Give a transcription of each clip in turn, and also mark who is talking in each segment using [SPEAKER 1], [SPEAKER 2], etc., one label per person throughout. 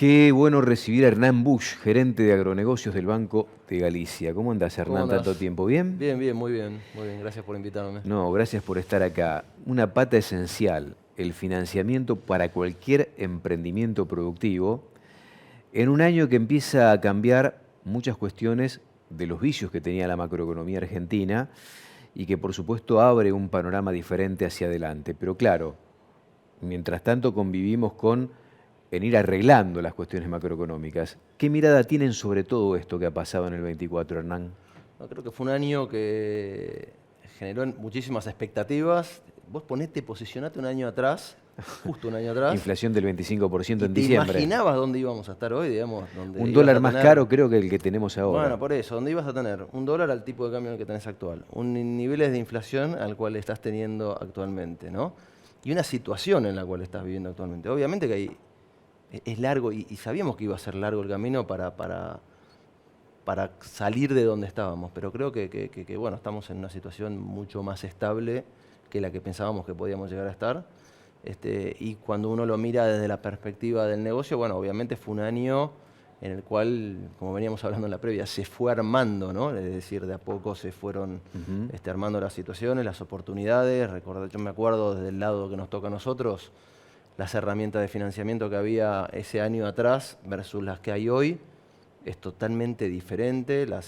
[SPEAKER 1] Qué bueno recibir a Hernán Busch, gerente de agronegocios del Banco de Galicia. ¿Cómo andás,
[SPEAKER 2] ¿Cómo
[SPEAKER 1] Hernán, tanto
[SPEAKER 2] andás?
[SPEAKER 1] tiempo? ¿Bien?
[SPEAKER 2] Bien, bien, muy bien, muy bien. Gracias por invitarme.
[SPEAKER 1] No, gracias por estar acá. Una pata esencial, el financiamiento para cualquier emprendimiento productivo, en un año que empieza a cambiar muchas cuestiones de los vicios que tenía la macroeconomía argentina y que por supuesto abre un panorama diferente hacia adelante. Pero claro, mientras tanto convivimos con en ir arreglando las cuestiones macroeconómicas. ¿Qué mirada tienen sobre todo esto que ha pasado en el 24, Hernán?
[SPEAKER 2] No, creo que fue un año que generó muchísimas expectativas. Vos posicionate un año atrás, justo un año atrás,
[SPEAKER 1] Inflación del 25%
[SPEAKER 2] y
[SPEAKER 1] en
[SPEAKER 2] te
[SPEAKER 1] diciembre.
[SPEAKER 2] imaginabas dónde íbamos a estar hoy, digamos, donde
[SPEAKER 1] Un
[SPEAKER 2] ibas
[SPEAKER 1] dólar
[SPEAKER 2] a
[SPEAKER 1] más
[SPEAKER 2] tener,
[SPEAKER 1] caro creo que el que tenemos ahora.
[SPEAKER 2] bueno, por eso, donde ibas a tener $1 al tipo de cambio en el que tenés actual, niveles de inflación al cual estás teniendo actualmente, ¿no? Y una situación en la cual estás viviendo actualmente. Obviamente que es largo y sabíamos que iba a ser largo el camino para salir de donde estábamos, pero creo que, bueno, estamos en una situación mucho más estable que la que pensábamos que podíamos llegar a estar. Y cuando uno lo mira desde la perspectiva del negocio, bueno, obviamente fue un año en el cual, como veníamos hablando en la previa, se fue armando, ¿no? Es decir, de a poco se fueron
[SPEAKER 1] Ujú.
[SPEAKER 2] armando las situaciones, las oportunidades. Yo me acuerdo desde el lado que nos toca a nosotros, las herramientas de financiamiento que había ese año atrás versus las que hay hoy. Es totalmente diferente la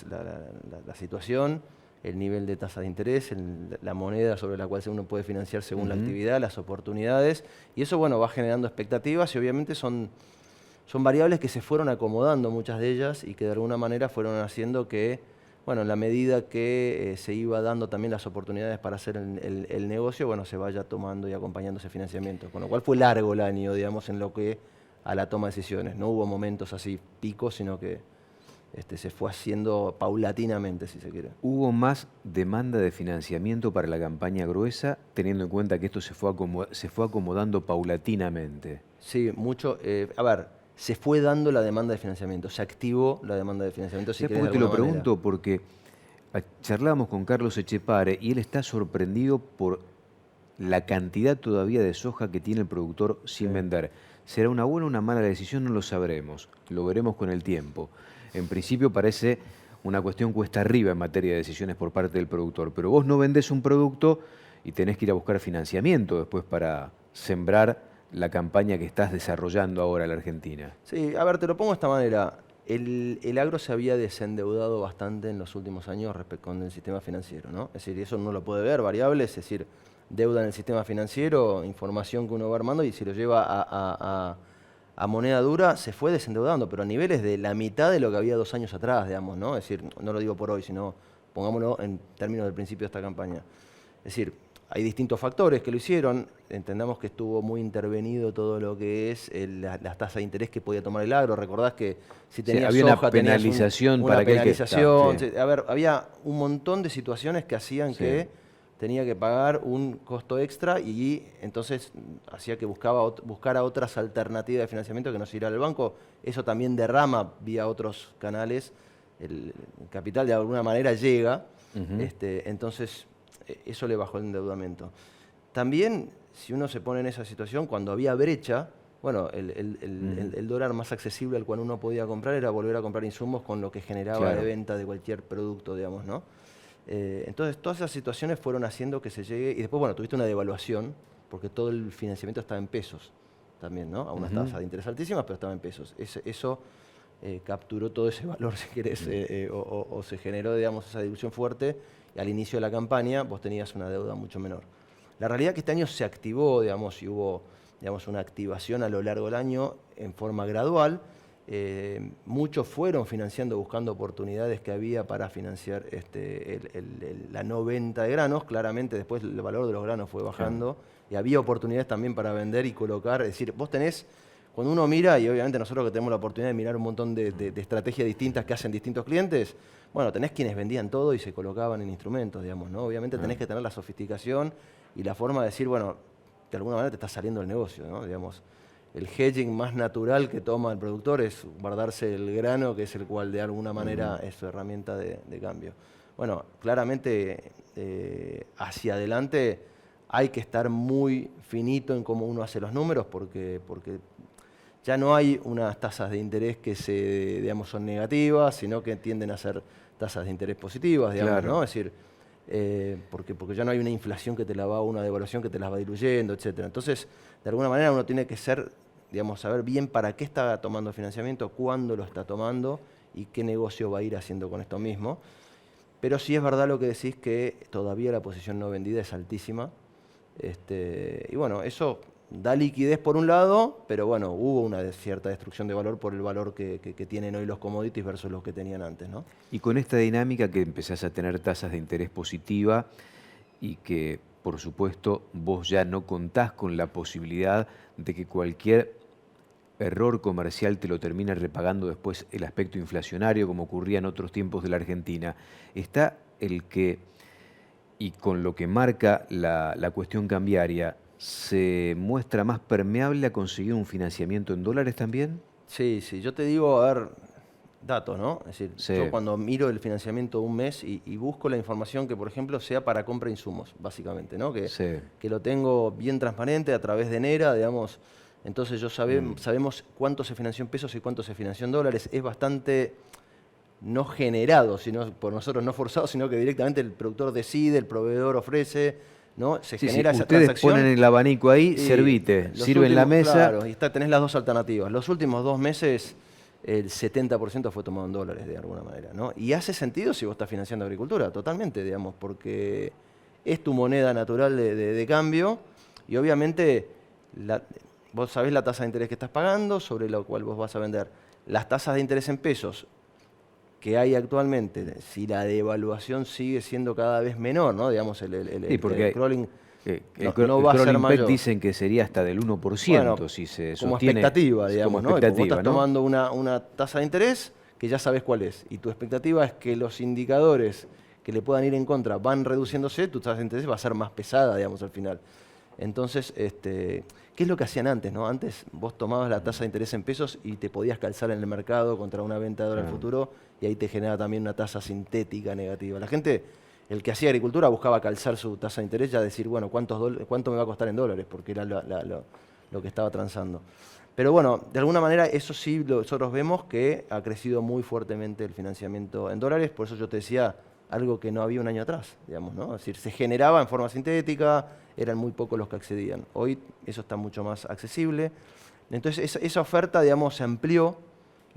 [SPEAKER 2] situación, el nivel de tasa de interés, la moneda sobre la cual uno puede financiar según la
[SPEAKER 1] Ujú.
[SPEAKER 2] actividad, las oportunidades, y eso, bueno, va generando expectativas y obviamente son variables que se fueron acomodando, muchas de ellas, y que de alguna manera fueron haciendo que, bueno, en la medida que se iba dando también las oportunidades para hacer el negocio, bueno, se vaya tomando y acompañando ese financiamiento. Con lo cual fue largo el año, digamos, en lo que a la toma de decisiones. No hubo momentos así picos, sino que se fue haciendo paulatinamente, si se quiere.
[SPEAKER 1] ¿Hubo más demanda de financiamiento para la campaña gruesa, teniendo en cuenta que esto se fue acomodando paulatinamente?
[SPEAKER 2] Sí, mucho. A ver, se fue dando la demanda de financiamiento, se activó la demanda de financiamiento, si
[SPEAKER 1] ¿Sabes
[SPEAKER 2] querés,
[SPEAKER 1] por
[SPEAKER 2] de
[SPEAKER 1] qué te
[SPEAKER 2] alguna
[SPEAKER 1] lo
[SPEAKER 2] manera.
[SPEAKER 1] pregunto? Porque charlábamos con Carlos Echepare y él está sorprendido por la cantidad todavía de soja que tiene el productor
[SPEAKER 2] Sí.
[SPEAKER 1] sin vender. ¿Será una buena o una mala decisión? No lo sabremos. Lo veremos con el tiempo. En principio parece una cuestión cuesta arriba en materia de decisiones por parte del productor, pero vos no vendés un producto y tenés que ir a buscar financiamiento después para sembrar la campaña que estás desarrollando ahora en la Argentina.
[SPEAKER 2] Sí, a ver, te lo pongo de esta manera. El agro se había desendeudado bastante en los últimos años respecto con el sistema financiero, ¿no? Es decir, eso uno lo puede ver, variables, es decir, deuda en el sistema financiero, información que uno va armando y si lo lleva a moneda dura, se fue desendeudando, pero a niveles de la mitad de lo que había 2 años atrás, digamos, ¿no? Es decir, no lo digo por hoy, sino pongámoslo en términos del principio de esta campaña. Es decir, hay distintos factores que lo hicieron. Entendamos que estuvo muy intervenido todo lo que es las tasas de interés que podía tomar el agro. Recordás que si
[SPEAKER 1] Sí,
[SPEAKER 2] tenías
[SPEAKER 1] había una
[SPEAKER 2] soja tenías
[SPEAKER 1] penalización para
[SPEAKER 2] una
[SPEAKER 1] aquel que está.
[SPEAKER 2] penalización.
[SPEAKER 1] Sí.
[SPEAKER 2] A ver, había un montón de situaciones que hacían
[SPEAKER 1] Sí.
[SPEAKER 2] que tenía que pagar un costo extra y entonces hacía que buscara otras alternativas de financiamiento que no se irá al banco. Eso también derrama vía otros canales. El capital de alguna manera llega.
[SPEAKER 1] Ujú.
[SPEAKER 2] Entonces, eso le bajó el endeudamiento. También, si uno se pone en esa situación, cuando había brecha, bueno, el dólar más accesible al cual uno podía comprar era volver a comprar insumos con lo que generaba de
[SPEAKER 1] Claro.
[SPEAKER 2] venta de cualquier producto, digamos, ¿no? Entonces, todas esas situaciones fueron haciendo que se llegue, y después, bueno, tuviste una devaluación, porque todo el financiamiento estaba en pesos también, ¿no? A unas
[SPEAKER 1] Ujú.
[SPEAKER 2] tasas de interés altísimas, pero estaba en pesos. Eso capturó todo ese valor, si querés, o se generó, digamos, esa dilución fuerte, y al inicio de la campaña vos tenías una deuda mucho menor. La realidad es que este año se activó, digamos, y hubo, digamos, una activación a lo largo del año en forma gradual. Muchos fueron financiando, buscando oportunidades que había para financiar la no venta de granos. Claramente después el valor de los granos fue
[SPEAKER 1] Claro.
[SPEAKER 2] bajando y había oportunidades también para vender y colocar. Es decir, vos tenés, cuando uno mira, y obviamente nosotros que tenemos la oportunidad de mirar un montón de estrategias distintas que hacen distintos clientes, bueno, tenés quienes vendían todo y se colocaban en instrumentos, digamos, ¿no? Obviamente
[SPEAKER 1] Ah.
[SPEAKER 2] tenés que tener la sofisticación y la forma de decir, bueno, de alguna manera te está saliendo el negocio, ¿no? Digamos, el hedging más natural que toma el productor es guardarse el grano, que es el cual de alguna manera es su herramienta de cambio. Bueno, claramente hacia adelante hay que estar muy finito en cómo uno hace los números porque ya no hay unas tasas de interés que digamos, son negativas, sino que tienden a ser tasas de interés positivas, digamos,
[SPEAKER 1] Claro.
[SPEAKER 2] ¿no? Es decir, porque ya no hay una inflación que te la va, una devaluación que te las va diluyendo, etcétera. Entonces, de alguna manera uno tiene que digamos, saber bien para qué está tomando financiamiento, cuándo lo está tomando y qué negocio va a ir haciendo con esto mismo. Pero sí es verdad lo que decís, que todavía la posición no vendida es altísima. Y bueno, eso da liquidez por un lado, pero bueno, hubo una cierta destrucción de valor por el valor que tienen hoy los commodities versus los que tenían antes, ¿no?
[SPEAKER 1] Y con esta dinámica que empezás a tener tasas de interés positiva y que, por supuesto, vos ya no contás con la posibilidad de que cualquier error comercial te lo termina repagando después el aspecto inflacionario, como ocurría en otros tiempos de la Argentina, está el que, y con lo que marca la cuestión cambiaria, ¿se muestra más permeable a conseguir un financiamiento en dólares también?
[SPEAKER 2] Sí, sí, yo te digo, a ver, datos, ¿no? Es decir,
[SPEAKER 1] Sí.
[SPEAKER 2] yo cuando miro el financiamiento de un mes y busco la información que, por ejemplo, sea para compra de insumos, básicamente, ¿no?
[SPEAKER 1] Sí.
[SPEAKER 2] Que lo tengo bien transparente a través de NERA, digamos. Entonces sabemos cuánto se financió en pesos y cuánto se financió en dólares. Es bastante no generado, sino por nosotros no forzado, sino que directamente el productor decide, el proveedor ofrece, ¿no? Se
[SPEAKER 1] Sí,
[SPEAKER 2] genera
[SPEAKER 1] sí.
[SPEAKER 2] esa
[SPEAKER 1] Ustedes
[SPEAKER 2] transacción.
[SPEAKER 1] ponen el abanico ahí,
[SPEAKER 2] Y
[SPEAKER 1] servite,
[SPEAKER 2] los
[SPEAKER 1] sirve en la
[SPEAKER 2] últimos-
[SPEAKER 1] mesa.
[SPEAKER 2] Claro, y tenés las dos alternativas. Los últimos 2 meses, el 70% fue tomado en dólares, de alguna manera, ¿no? Y hace sentido si vos estás financiando agricultura, totalmente, digamos, porque es tu moneda natural de cambio y obviamente vos sabés la tasa de interés que estás pagando, sobre la cual vos vas a vender. Las tasas de interés en pesos que hay actualmente, si la devaluación sigue siendo cada vez menor, ¿no? Digamos,
[SPEAKER 1] Sí, porque
[SPEAKER 2] el crawling
[SPEAKER 1] el
[SPEAKER 2] va a ser
[SPEAKER 1] crawling peg
[SPEAKER 2] mayor.
[SPEAKER 1] dicen que sería hasta del 1%
[SPEAKER 2] Bueno,
[SPEAKER 1] si se
[SPEAKER 2] como
[SPEAKER 1] sostiene
[SPEAKER 2] expectativa, digamos,
[SPEAKER 1] como
[SPEAKER 2] ¿no? Y porque vos
[SPEAKER 1] expectativa,
[SPEAKER 2] estás
[SPEAKER 1] ¿no?
[SPEAKER 2] tomando una tasa de interés que ya sabes cuál es. Y tu expectativa es que los indicadores que le puedan ir en contra van reduciéndose, tu tasa de interés va a ser más pesada, digamos, al final. Entonces, ¿qué es lo que hacían antes, no? Antes vos tomabas la tasa de interés en pesos y te podías calzar en el mercado contra una venta de dólar
[SPEAKER 1] Claro.
[SPEAKER 2] futuro y ahí te generaba también una tasa sintética negativa. La gente, el que hacía agricultura, buscaba calzar su tasa de interés, ya decir, bueno, ¿cuánto me va a costar en dólares? Porque era lo que estaba transando. Pero bueno, de alguna manera eso sí nosotros vemos que ha crecido muy fuertemente el financiamiento en dólares, por eso yo te decía algo que no había un año atrás, digamos, ¿no? Es decir, se generaba en forma sintética, eran muy pocos los que accedían. Hoy eso está mucho más accesible. Entonces esa oferta, digamos, se amplió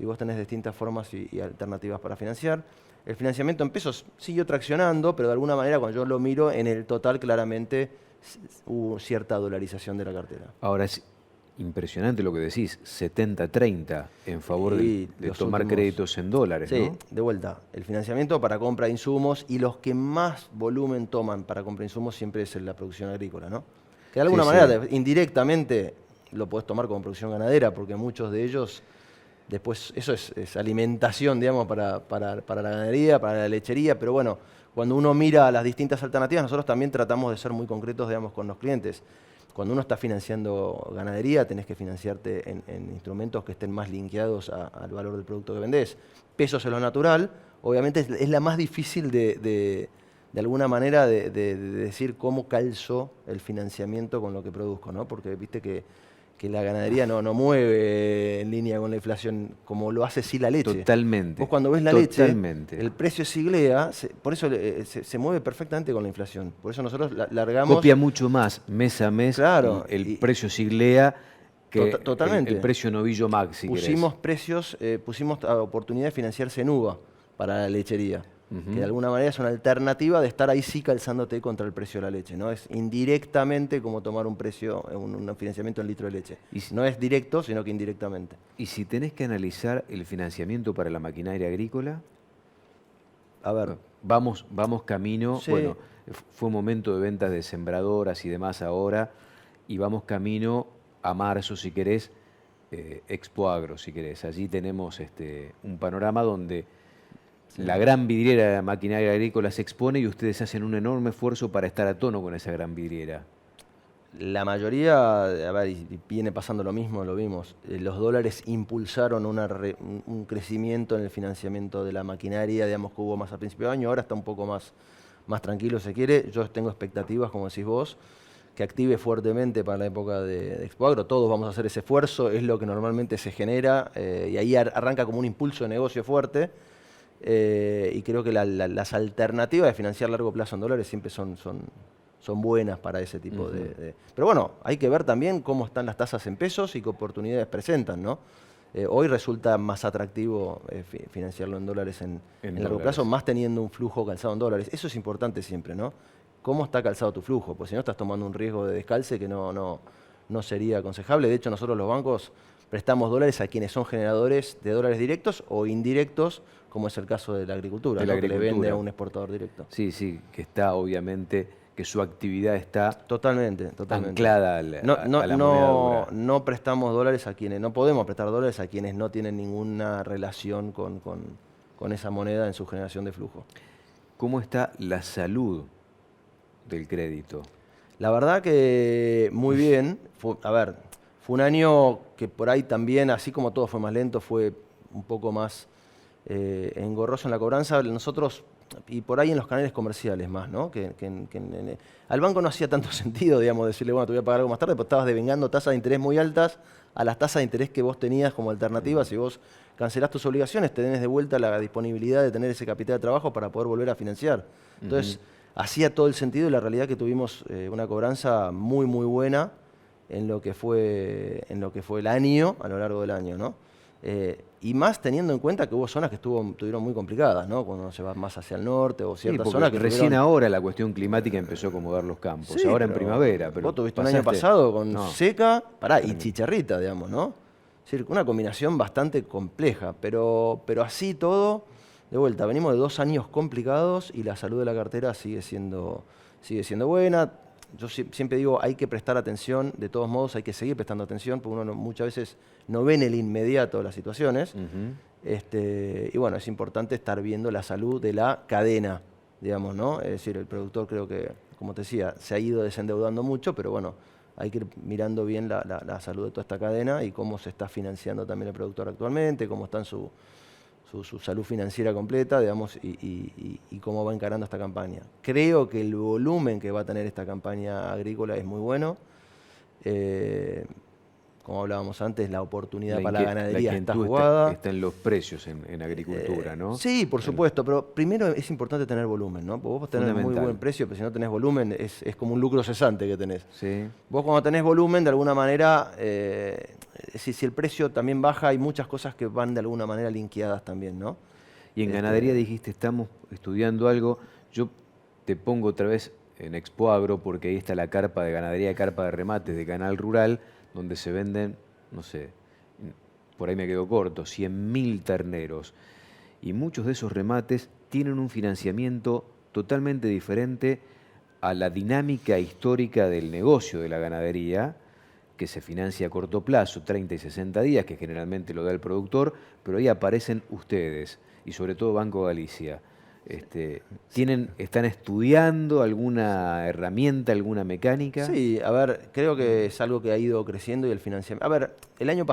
[SPEAKER 2] y vos tenés distintas formas y alternativas para financiar. El financiamiento en pesos siguió traccionando, pero de alguna manera cuando yo lo miro en el total claramente hubo cierta dolarización de la cartera.
[SPEAKER 1] Ahora es impresionante lo que decís, 70-30 en favor
[SPEAKER 2] Y
[SPEAKER 1] de
[SPEAKER 2] los
[SPEAKER 1] tomar
[SPEAKER 2] últimos-
[SPEAKER 1] créditos en dólares,
[SPEAKER 2] Sí,
[SPEAKER 1] ¿no?
[SPEAKER 2] de vuelta, el financiamiento para compra de insumos y los que más volumen toman para compra de insumos siempre es la producción agrícola, ¿no? Que de alguna
[SPEAKER 1] Sí,
[SPEAKER 2] manera
[SPEAKER 1] sí.
[SPEAKER 2] indirectamente lo podés tomar como producción ganadera, porque muchos de ellos, después, eso es alimentación, digamos, para la ganadería, para la lechería, pero bueno, cuando uno mira las distintas alternativas, nosotros también tratamos de ser muy concretos, digamos, con los clientes. Cuando uno está financiando ganadería, tenés que financiarte en instrumentos que estén más linkeados al valor del producto que vendés. Pesos es lo natural, obviamente es la más difícil de alguna manera de decir cómo calzo el financiamiento con lo que produzco, ¿no? Porque viste que la ganadería no mueve en línea con la inflación como lo hace sí la leche.
[SPEAKER 1] Totalmente.
[SPEAKER 2] Vos cuando ves la
[SPEAKER 1] Totalmente.
[SPEAKER 2] leche, el precio siglea, por eso se mueve perfectamente con la inflación. Por eso nosotros largamos...
[SPEAKER 1] Copia mucho más mes a mes
[SPEAKER 2] Claro,
[SPEAKER 1] el
[SPEAKER 2] y-
[SPEAKER 1] precio Siglea que
[SPEAKER 2] Totalmente.
[SPEAKER 1] el precio novillo Max, si
[SPEAKER 2] Pusimos
[SPEAKER 1] querés.
[SPEAKER 2] precios, pusimos a oportunidad de financiarse en uva para la lechería, que de alguna manera es una alternativa de estar ahí sí calzándote contra el precio de la leche, ¿no? Es indirectamente como tomar un precio, un financiamiento en litro de leche. No es directo, sino que indirectamente.
[SPEAKER 1] Y si tenés que analizar el financiamiento para la maquinaria agrícola,
[SPEAKER 2] A ver,
[SPEAKER 1] vamos camino,
[SPEAKER 2] Sí.
[SPEAKER 1] bueno, fue un momento de ventas de sembradoras y demás ahora, y vamos camino a marzo, si querés, Expo Agro, si querés. Allí tenemos un panorama donde la gran vidriera de la maquinaria agrícola se expone y ustedes hacen un enorme esfuerzo para estar a tono con esa gran vidriera.
[SPEAKER 2] la mayoría, a ver, y viene pasando lo mismo, lo vimos, los dólares impulsaron un crecimiento en el financiamiento de la maquinaria, digamos que hubo más a principio de año, ahora está un poco más tranquilo, se quiere. Yo tengo expectativas, como decís vos, que active fuertemente para la época de Expoagro. Todos vamos a hacer ese esfuerzo, es lo que normalmente se genera y ahí arranca como un impulso de negocio fuerte. Y creo que las alternativas de financiar a largo plazo en dólares siempre son buenas para ese tipo de... Pero bueno, hay que ver también cómo están las tasas en pesos y qué oportunidades presentan, ¿no? Hoy resulta más atractivo financiarlo en dólares en largo plazo, más teniendo un flujo calzado en dólares. Eso es importante siempre, ¿no? ¿Cómo está calzado tu flujo? Pues si no estás tomando un riesgo de descalce que no sería aconsejable. De hecho, nosotros los bancos prestamos dólares a quienes son generadores de dólares directos o indirectos, como es el caso de la agricultura, ¿no? Que le vende a un exportador directo.
[SPEAKER 1] Sí, sí, que está obviamente, que su actividad está
[SPEAKER 2] totalmente
[SPEAKER 1] anclada a la moneda dura.
[SPEAKER 2] No prestamos dólares a quienes, no podemos prestar dólares a quienes no tienen ninguna relación con esa moneda en su generación de flujo.
[SPEAKER 1] ¿Cómo está la salud del crédito?
[SPEAKER 2] La verdad que muy bien. Fue un año que por ahí también, así como todo fue más lento, fue un poco más engorroso en la cobranza. Nosotros, y por ahí en los canales comerciales más, ¿no? Al banco no hacía tanto sentido, digamos, decirle, bueno, te voy a pagar algo más tarde, pero estabas devengando tasas de interés muy altas a las tasas de interés que vos tenías como alternativa. Si vos cancelás tus obligaciones, tenés de vuelta la disponibilidad de tener ese capital de trabajo para poder volver a financiar. Entonces, hacía todo el sentido y la realidad que tuvimos una cobranza muy, muy buena en lo que fue el año, a lo largo del año, ¿no? Y más teniendo en cuenta que hubo zonas que estuvieron muy complicadas, ¿no? Cuando se va más hacia el norte o ciertas zonas que
[SPEAKER 1] recién ahora la cuestión climática empezó a acomodar los campos,
[SPEAKER 2] sí,
[SPEAKER 1] ahora en primavera. Pero
[SPEAKER 2] vos tuviste un año pasado con seca, y chicharrita, digamos, ¿no? Es decir, una combinación bastante compleja, pero así todo, de vuelta, venimos de 2 años complicados y la salud de la cartera sigue siendo buena. Yo siempre digo, hay que prestar atención, de todos modos hay que seguir prestando atención, porque uno muchas veces no ve en el inmediato las situaciones. Y bueno, es importante estar viendo la salud de la cadena, digamos, ¿no? Es decir, el productor creo que, como te decía, se ha ido desendeudando mucho, pero bueno, hay que ir mirando bien la salud de toda esta cadena y cómo se está financiando también el productor actualmente, cómo está en su salud financiera completa, digamos, y cómo va encarando esta campaña. Creo que el volumen que va a tener esta campaña agrícola es muy bueno. Como hablábamos antes, la oportunidad para la ganadería está jugada.
[SPEAKER 1] Está en los precios en agricultura, ¿no?
[SPEAKER 2] Sí, por supuesto, pero primero es importante tener volumen, ¿no? Porque vos tenés muy buen precio, pero si no tenés volumen es como un lucro cesante que tenés.
[SPEAKER 1] Sí.
[SPEAKER 2] Vos cuando tenés volumen, de alguna manera, si el precio también baja, hay muchas cosas que van de alguna manera linkeadas también, ¿no?
[SPEAKER 1] Y en ganadería dijiste, estamos estudiando algo. Yo te pongo otra vez en Expoagro, porque ahí está la carpa de ganadería, carpa de remates de Canal Rural, donde se venden, no sé, por ahí me quedo corto, 100.000 terneros. Y muchos de esos remates tienen un financiamiento totalmente diferente a la dinámica histórica del negocio de la ganadería, que se financia a corto plazo, 30 y 60 días, que generalmente lo da el productor, pero ahí aparecen ustedes, y sobre todo Banco Galicia. ¿Están estudiando alguna herramienta, alguna mecánica?
[SPEAKER 2] Sí, creo que es algo que ha ido creciendo y el financiamiento.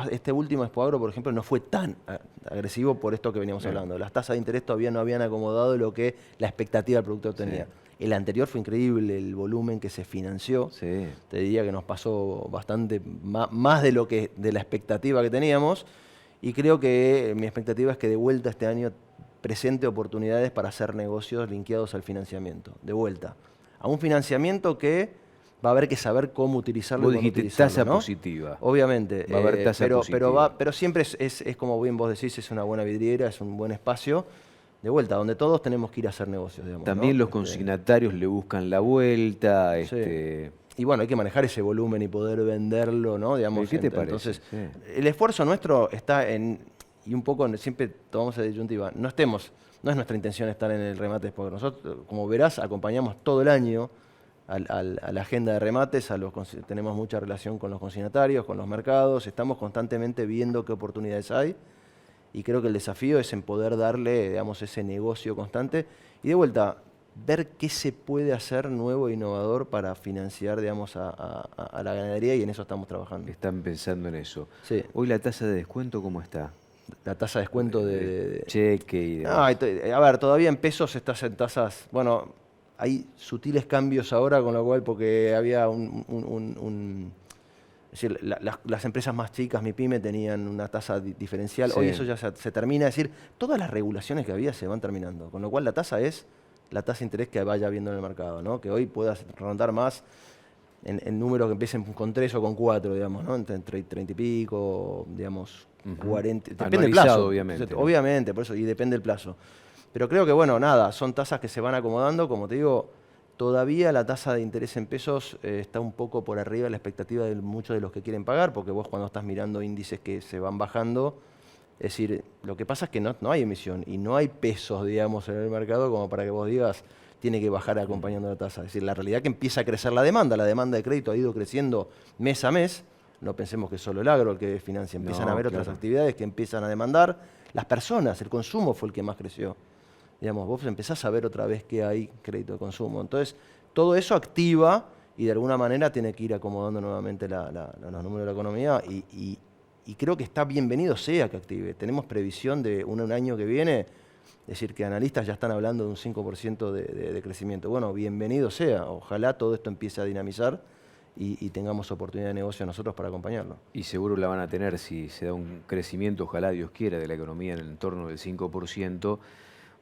[SPEAKER 2] Este último Expoagro, por ejemplo, no fue tan agresivo por esto que veníamos hablando. Las tasas de interés todavía no habían acomodado lo que la expectativa del productor tenía. El anterior fue increíble, el volumen que se financió.
[SPEAKER 1] Sí.
[SPEAKER 2] Te diría que nos pasó bastante más de la expectativa que teníamos. Y creo que mi expectativa es que de vuelta este año presente oportunidades para hacer negocios linkeados al financiamiento, de vuelta. A un financiamiento que va a haber que saber cómo utilizarlo.
[SPEAKER 1] Vos dijiste tasa positiva.
[SPEAKER 2] Obviamente.
[SPEAKER 1] Va a haber tasa positiva.
[SPEAKER 2] Pero siempre es como bien vos decís, es una buena vidriera, es un buen espacio. De vuelta, donde todos tenemos que ir a hacer negocios, digamos.
[SPEAKER 1] También los consignatarios le buscan la vuelta.
[SPEAKER 2] Sí. Y bueno, hay que manejar ese volumen y poder venderlo, ¿no? Digamos,
[SPEAKER 1] ¿Qué te parece?
[SPEAKER 2] Entonces, el esfuerzo nuestro está y un poco siempre tomamos la disyuntiva, no es nuestra intención estar en el remate, porque nosotros, como verás, acompañamos todo el año a la agenda de remates, tenemos mucha relación con los consignatarios, con los mercados, estamos constantemente viendo qué oportunidades hay, y creo que el desafío es en poder darle, digamos, ese negocio constante, y de vuelta, ver qué se puede hacer nuevo e innovador para financiar, digamos, a la ganadería, y en eso estamos trabajando.
[SPEAKER 1] Están pensando en eso.
[SPEAKER 2] Sí.
[SPEAKER 1] Hoy la tasa de descuento, ¿cómo está?
[SPEAKER 2] La tasa de descuento de
[SPEAKER 1] cheque y demás.
[SPEAKER 2] todavía en pesos estás en tasas, bueno, hay sutiles cambios ahora, con lo cual, porque había es decir, las empresas más chicas, mi pyme, tenían una tasa diferencial.
[SPEAKER 1] Sí.
[SPEAKER 2] Hoy eso ya se termina. Es decir, todas las regulaciones que había se van terminando. Con lo cual la tasa es la tasa de interés que vaya habiendo en el mercado, ¿no? Que hoy puedas rondar más en números que empiecen con 3 o con 4, digamos, ¿no? Entre 30 y pico, digamos, 40. Depende del plazo.
[SPEAKER 1] Obviamente. ¿No?
[SPEAKER 2] Obviamente, por eso, y depende del plazo. Pero creo que, bueno, nada, son tasas que se van acomodando. Como te digo, todavía la tasa de interés en pesos está un poco por arriba de la expectativa de muchos de los que quieren pagar, porque vos cuando estás mirando índices que se van bajando, es decir, lo que pasa es que no hay emisión y no hay pesos, digamos, en el mercado como para que vos digas, tiene que bajar acompañando la tasa. Es decir, la realidad es que empieza a crecer la demanda de crédito ha ido creciendo mes a mes. No pensemos que es solo el agro el que financia, empiezan a haber otras actividades que empiezan a demandar. Las personas, el consumo fue el que más creció. Digamos, vos empezás a ver otra vez que hay crédito de consumo. Entonces, todo eso activa y de alguna manera tiene que ir acomodando nuevamente los números de la economía y creo que está bienvenido sea que active. Tenemos previsión de un año que viene, es decir, que analistas ya están hablando de un 5% de crecimiento. Bueno, bienvenido sea. Ojalá todo esto empiece a dinamizar y tengamos oportunidad de negocio nosotros para acompañarlo.
[SPEAKER 1] Y seguro la van a tener si se da un crecimiento, ojalá Dios quiera, de la economía en el entorno del 5%.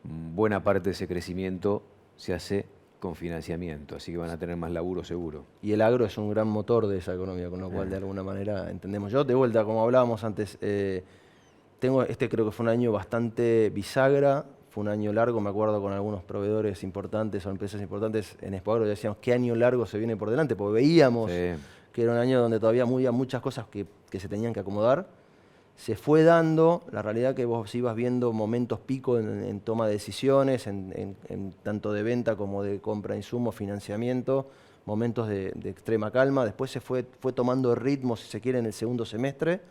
[SPEAKER 1] Buena parte de ese crecimiento se hace con financiamiento, así que van a tener más laburo seguro.
[SPEAKER 2] Y el agro es un gran motor de esa economía, con lo cual de alguna manera entendemos. Yo, de vuelta, como hablábamos antes, creo que fue un año bastante bisagra, fue un año largo, me acuerdo con algunos proveedores importantes o empresas importantes en Expoagro, decíamos qué año largo se viene por delante, porque veíamos que era un año donde todavía había muchas cosas que se tenían que acomodar. Se fue dando, la realidad que vos ibas viendo momentos pico en toma de decisiones, en tanto de venta como de compra de insumos, financiamiento, momentos de extrema calma. Después se fue tomando ritmo, si se quiere, en el segundo semestre.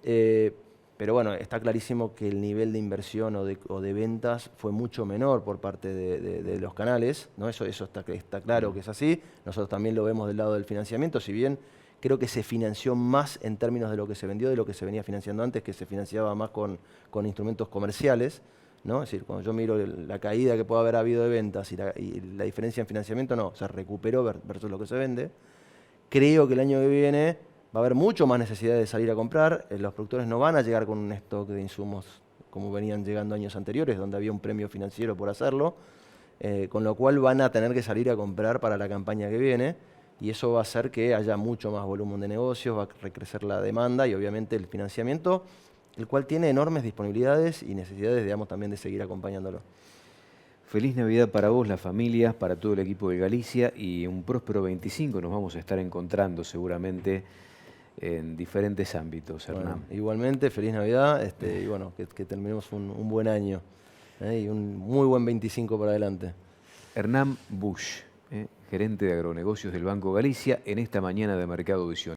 [SPEAKER 2] Pero bueno, está clarísimo que el nivel de inversión o de ventas fue mucho menor por parte de los canales, ¿no? Eso está claro que es así. Nosotros también lo vemos del lado del financiamiento, si bien creo que se financió más en términos de lo que se vendió, de lo que se venía financiando antes, que se financiaba más con instrumentos comerciales, ¿no? Es decir, cuando yo miro la caída que puede haber habido de ventas y la diferencia en financiamiento, no, se recuperó versus lo que se vende. Creo que el año que viene va a haber mucho más necesidad de salir a comprar. Los productores no van a llegar con un stock de insumos como venían llegando años anteriores, donde había un premio financiero por hacerlo, con lo cual van a tener que salir a comprar para la campaña que viene. Y eso va a hacer que haya mucho más volumen de negocios, va a recrecer la demanda y obviamente el financiamiento, el cual tiene enormes disponibilidades y necesidades, digamos, también de seguir acompañándolo.
[SPEAKER 1] Feliz Navidad para vos, la familia, para todo el equipo de Galicia y un próspero 25. Nos vamos a estar encontrando seguramente en diferentes ámbitos, Hernán.
[SPEAKER 2] Bueno, igualmente, feliz Navidad y bueno, que terminemos un buen año y un muy buen 25 para adelante.
[SPEAKER 1] Hernán Busch, gerente de agronegocios del Banco Galicia, en esta mañana de Mercado Visión.